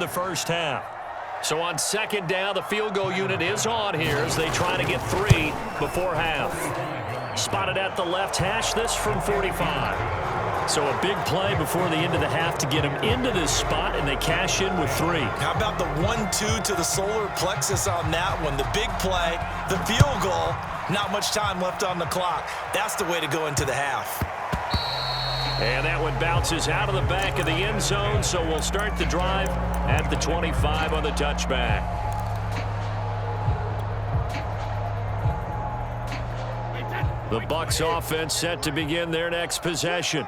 the first half. So on second down, the field goal unit is on here as they try to get 3 before half. Spotted at the left hash, this from 45. So a big play before the end of the half to get them into this spot, and they cash in with 3. How about the 1-2 to the solar plexus on that one? The big play, the field goal, not much time left on the clock. That's the way to go into the half. And that one bounces out of the back of the end zone, so we'll start the drive at the 25 on the touchback. The Bucs offense set to begin their next possession.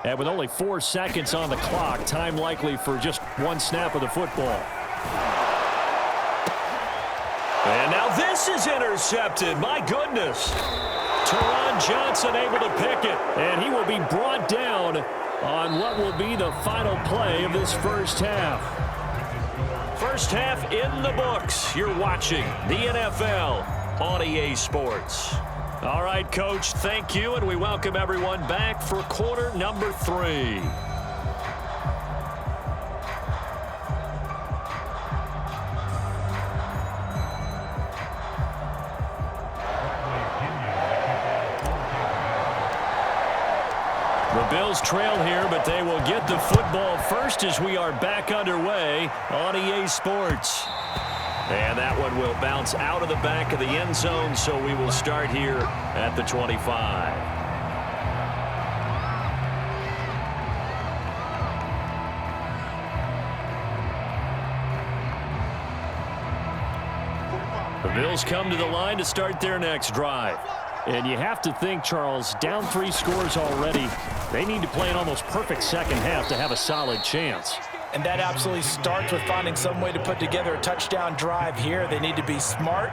And with only 4 seconds on the clock, time likely for just 1 snap of the football. And now this is intercepted. My goodness. Teron Johnson able to pick it, and he will be brought down on what will be the final play of this first half. First half in the books. You're watching the NFL on EA Sports. All right, Coach, thank you, and we welcome everyone back for quarter number 3. The Bills trail here, but they will get the football first as we are back underway on EA Sports. And that one will bounce out of the back of the end zone, so we will start here at the 25. The Bills come to the line to start their next drive. And you have to think, Charles, down 3 scores already. They need to play an almost perfect second half to have a solid chance. And that absolutely starts with finding some way to put together a touchdown drive here. They need to be smart,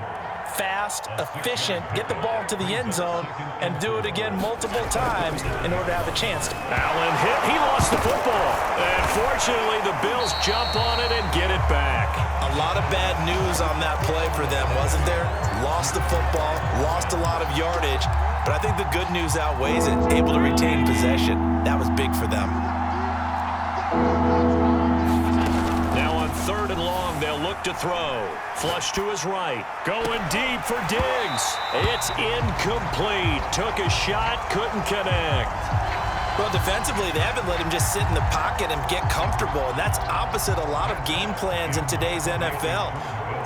fast, efficient, get the ball to the end zone, and do it again multiple times in order to have a chance. Allen hit. He lost the football. And fortunately, the Bills jump on it and get it back. A lot of bad news on that play for them, wasn't there? Lost the football, lost a lot of yardage, but I think the good news outweighs it. Able to retain possession. That was big for them. Now on 3rd and long, they'll look to throw. Flush to his right. Going deep for Diggs. It's incomplete. Took a shot, couldn't connect. Well, defensively, they haven't let him just sit in the pocket and get comfortable, and that's opposite a lot of game plans in today's NFL.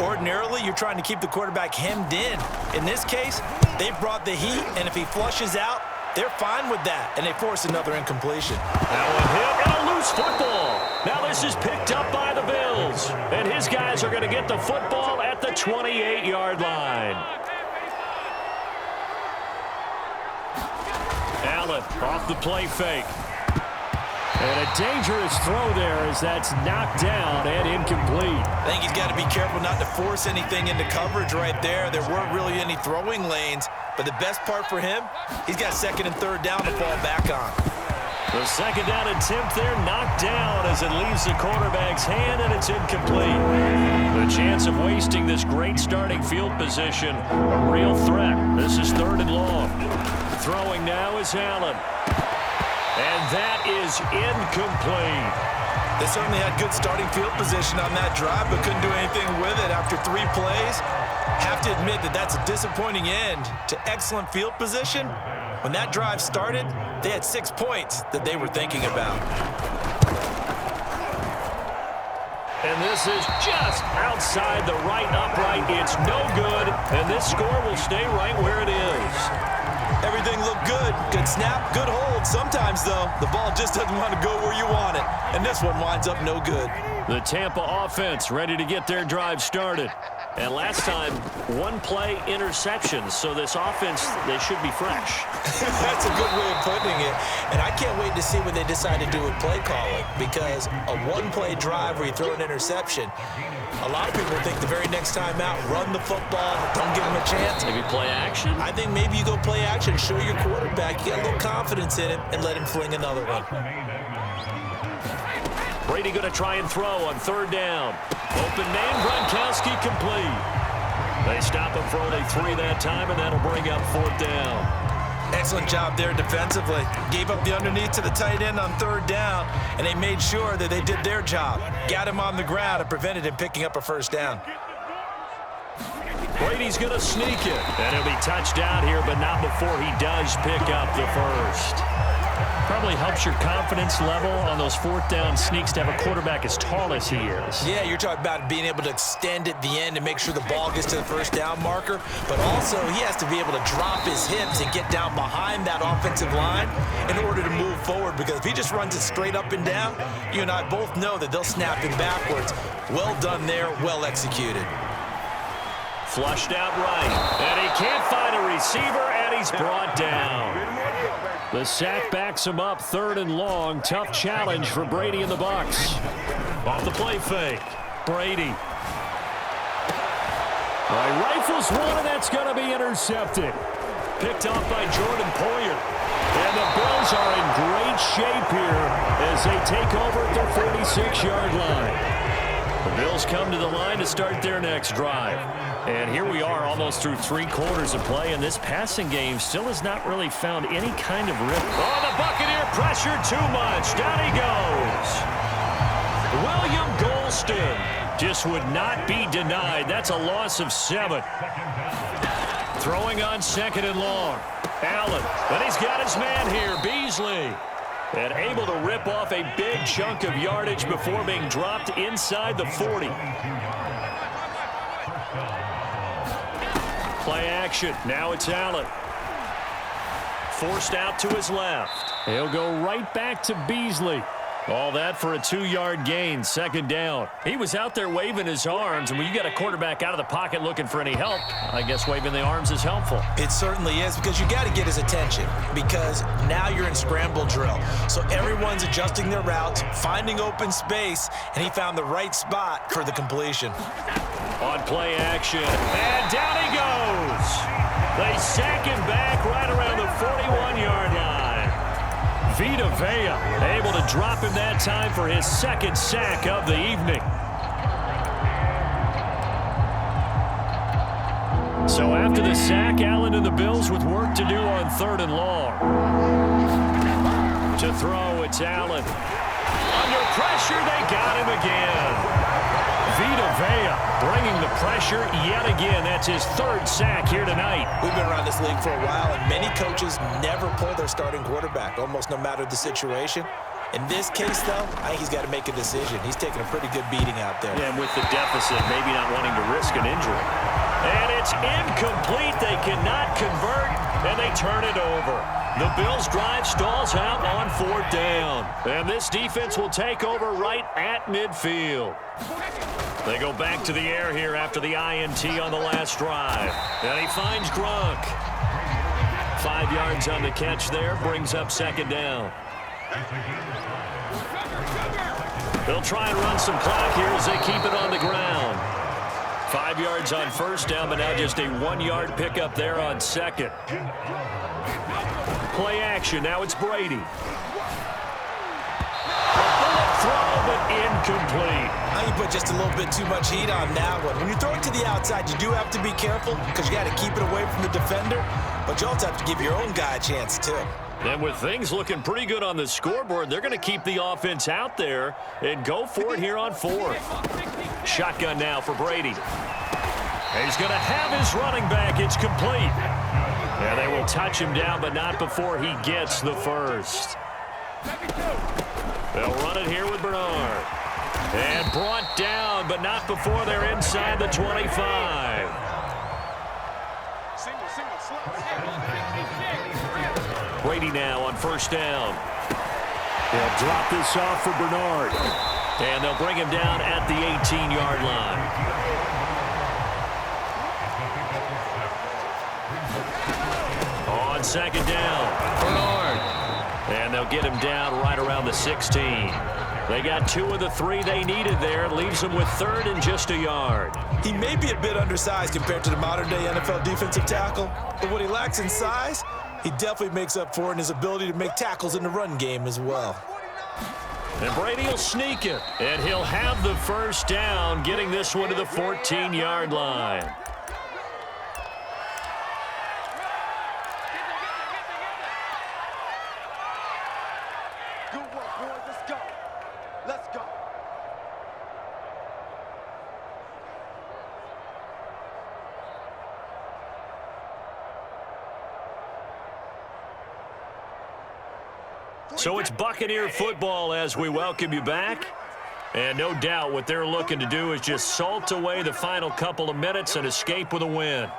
Ordinarily, you're trying to keep the quarterback hemmed in. In this case, they brought the heat, and if he flushes out, they're fine with that, and they force another incompletion. That one hit, and a loose football. Now this is picked up by the Bills, and his guys are going to get the football at the 28-yard line. Allen off the play fake. And a dangerous throw there as that's knocked down and incomplete. I think he's got to be careful not to force anything into coverage right there. There weren't really any throwing lanes, but the best part for him, he's got 2nd and 3rd down to fall back on. The 2nd down attempt there knocked down as it leaves the quarterback's hand, and it's incomplete. The chance of wasting this great starting field position, a real threat. This is 3rd and long. Throwing now is Allen. And that is incomplete. They certainly had good starting field position on that drive, but couldn't do anything with it after 3 plays. Have to admit that that's a disappointing end to excellent field position. When that drive started, they had 6 points that they were thinking about. And this is just outside the right upright. It's no good, and this score will stay right where it is. Everything looked good. Good snap, good hold. Sometimes, though, the ball just doesn't want to go where you want it. And this one winds up no good. The Tampa offense ready to get their drive started. And last time, 1-play interceptions. So this offense, they should be fresh. That's a good way of putting it. And I can't wait to see what they decide to do with play calling. Because a 1-play drive where you throw an interception, a lot of people think the very next time out, run the football, don't give him a chance. Maybe play action? I think maybe you go play action, show your quarterback, you get a little confidence in him, and let him fling another one. Brady going to try and throw on 3rd down. Open man, Gronkowski complete. They stop him for only 3 that time, and that'll bring up 4th down. Excellent job there defensively. Gave up the underneath to the tight end on third down, and they made sure that they did their job. Got him on the ground and prevented him picking up a first down. Brady's going to sneak it. And he'll be touched down here, but not before he does pick up the first. Probably helps your confidence level on those fourth down sneaks to have a quarterback as tall as he is. Yeah, you're talking about being able to extend at the end and make sure the ball gets to the first down marker. But also, he has to be able to drop his hips and get down behind that offensive line in order to move forward. Because if he just runs it straight up and down, you and I both know that they'll snap him backwards. Well done there, well executed. Flushed out right. And he can't find a receiver, and he's brought down. The sack backs him up, 3rd and long. Tough challenge for Brady and the Bucs. Off the play fake. Brady. Rifles one, and that's going to be intercepted. Picked off by Jordan Poyer. And the Bills are in great shape here as they take over at their 46-yard line. The Bills come to the line to start their next drive. And here we are almost through 3 quarters of play, and this passing game still has not really found any kind of rhythm. Oh, the Buccaneer pressure too much. Down he goes. William Golston just would not be denied. That's a loss of 7. Throwing on 2nd and long. Allen, and he's got his man here, Beasley. And able to rip off a big chunk of yardage before being dropped inside the 40. Play action. Now it's Allen. Forced out to his left. He'll go right back to Beasley. All that for a 2-yard gain, 2nd down. He was out there waving his arms, and when you got a quarterback out of the pocket looking for any help, I guess waving the arms is helpful. It certainly is, because you got to get his attention, because now you're in scramble drill. So everyone's adjusting their routes, finding open space, and he found the right spot for the completion. On play action, and down he goes. They sack him back right around the 41-yard line. Vita Vea able to drop him that time for his 2nd sack of the evening. So after the sack, Allen and the Bills with work to do on 3rd and long. To throw, it's Allen. Under pressure, they got him again. Vita Vea bringing the pressure yet again. That's his 3rd sack here tonight. We've been around this league for a while, and many coaches never pull their starting quarterback, almost no matter the situation. In this case, though, I think he's got to make a decision. He's taking a pretty good beating out there. Yeah, and with the deficit, maybe not wanting to risk an injury. And it's incomplete. They cannot convert, and they turn it over. The Bills' drive stalls out on 4th down. And this defense will take over right at midfield. They go back to the air here after the INT on the last drive. And he finds Gronk. 5 yards on the catch there, brings up 2nd down. They'll try and run some clock here as they keep it on the ground. 5 yards on 1st down, but now just a 1-yard pickup there on 2nd. Play action, now it's Brady. Throw, but incomplete. I think you put just a little bit too much heat on that one. When you throw it to the outside, you do have to be careful because you got to keep it away from the defender, but you also have to give your own guy a chance too. And with things looking pretty good on the scoreboard, they're going to keep the offense out there and go for it here on 4th. Shotgun now for Brady. And he's going to have his running back. It's complete. And they will touch him down, but not before he gets the first. They'll run it here with Bernard. And brought down, but not before they're inside the 25. Brady now on 1st down. They'll drop this off for Bernard. And they'll bring him down at the 18-yard line. On 2nd down, Bernard. And they'll get him down right around the 16. They got 2 of the 3 they needed there. Leaves them with 3rd and just a yard. He may be a bit undersized compared to the modern-day NFL defensive tackle, but what he lacks in size, he definitely makes up for in his ability to make tackles in the run game as well. And Brady will sneak it, and he'll have the 1st down, getting this one to the 14-yard line. So it's Buccaneer football as we welcome you back. And no doubt what they're looking to do is just salt away the final couple of minutes and escape with a win.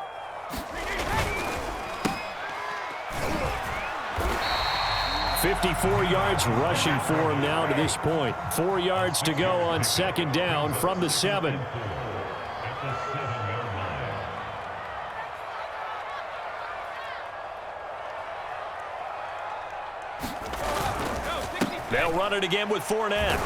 "54 yards rushing for him now to this point. 4 yards to go on second down from the 7. They'll run it again with Fournette.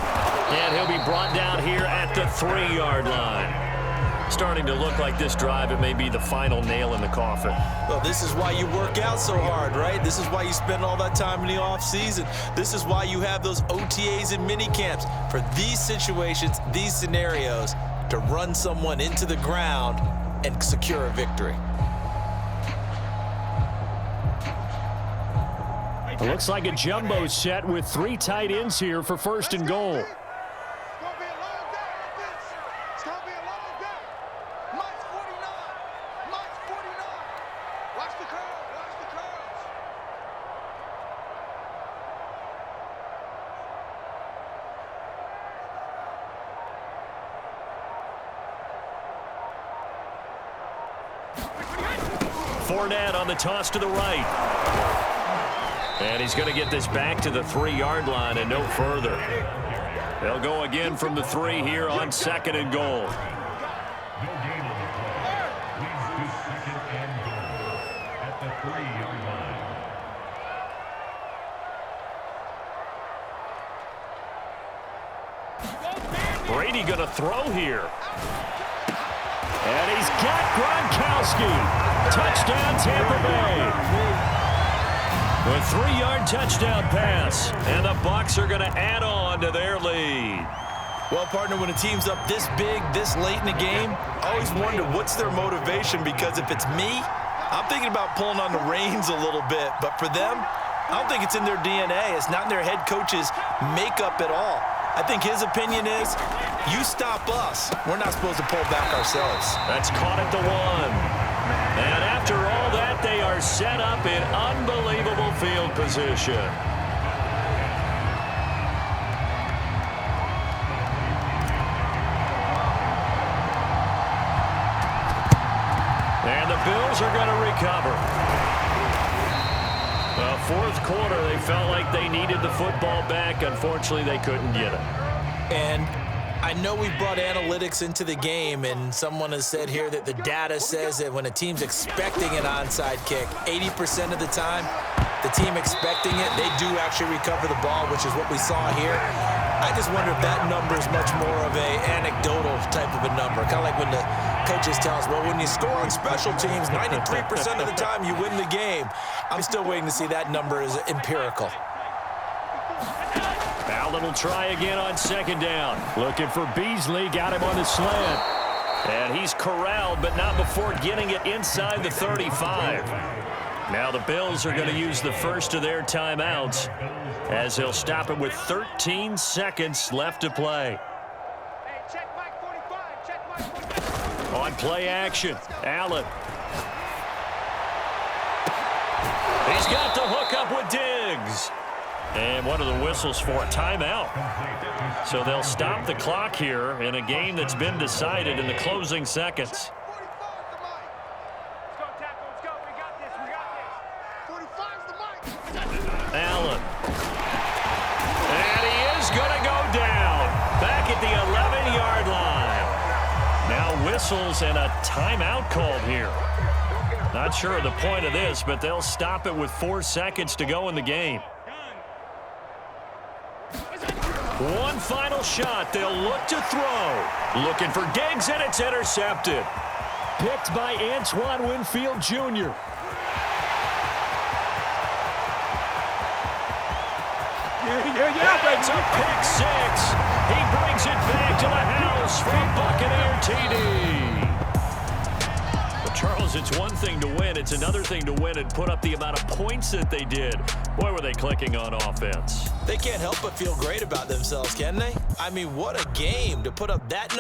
And he'll be brought down here at the 3-yard line. Starting to look like this drive, it may be the final nail in the coffin. Well, this is why you work out so hard, right? This is why you spend all that time in the offseason. This is why you have those OTAs and mini camps. For these situations, these scenarios, to run someone into the ground and secure a victory. It looks like a jumbo set with 3 tight ends here for first and goal. Fournette on the toss to the right. And he's going to get this back to the 3-yard line and no further. They'll go again from the 3 here on second and goal. Brady going to throw here. And he's got Gronkowski. Touchdown, Tampa Bay. A 3-yard touchdown pass, and the Bucs are going to add on to their lead. Well, partner, when a team's up this big, this late in the game, I always wonder what's their motivation, because if it's me, I'm thinking about pulling on the reins a little bit. But for them, I don't think it's in their DNA. It's not in their head coach's makeup at all. I think his opinion is, you stop us. We're not supposed to pull back ourselves. That's caught at the 1. And after all that, they are set up in unbelievable field position. And the Bills are going to recover. Fourth quarter, they felt like they needed the football back. Unfortunately, they couldn't get it. And I know we've brought analytics into the game, and someone has said here that the data says that when a team's expecting an onside kick, 80% of the time, the team expecting it, they do actually recover the ball, which is what we saw here. I just wonder if that number is much more of a anecdotal type of a number. Kind of like when the coaches tell us, well, when you score on special teams, 93% of the time you win the game. I'm still waiting to see that number is empirical. Allen will try again on second down. Looking for Beasley, got him on the slant. And he's corralled, but not before getting it inside the 35. Now the Bills are going to use the first of their timeouts as they'll stop it with 13 seconds left to play. Hey, check Mike 45, check Mike 45. On play action, Allen. He's got the hook up with Diggs. And one of the whistles for a timeout. So they'll stop the clock here in a game that's been decided in the closing seconds. Allen. And he is going to go down. Back at the 11-yard line. Now whistles and a timeout called here. Not sure of the point of this, but they'll stop it with 4 seconds to go in the game. One final shot. They'll look to throw. Looking for Diggs, and it's intercepted. Picked by Antoine Winfield Jr. It's a pick 6. He brings it back to the house from Buccaneer TD. Well, Charles, it's one thing to win. It's another thing to win and put up the amount of points that they did. Boy, were they clicking on offense. They can't help but feel great about themselves, can they? I mean, what a game to put up that number.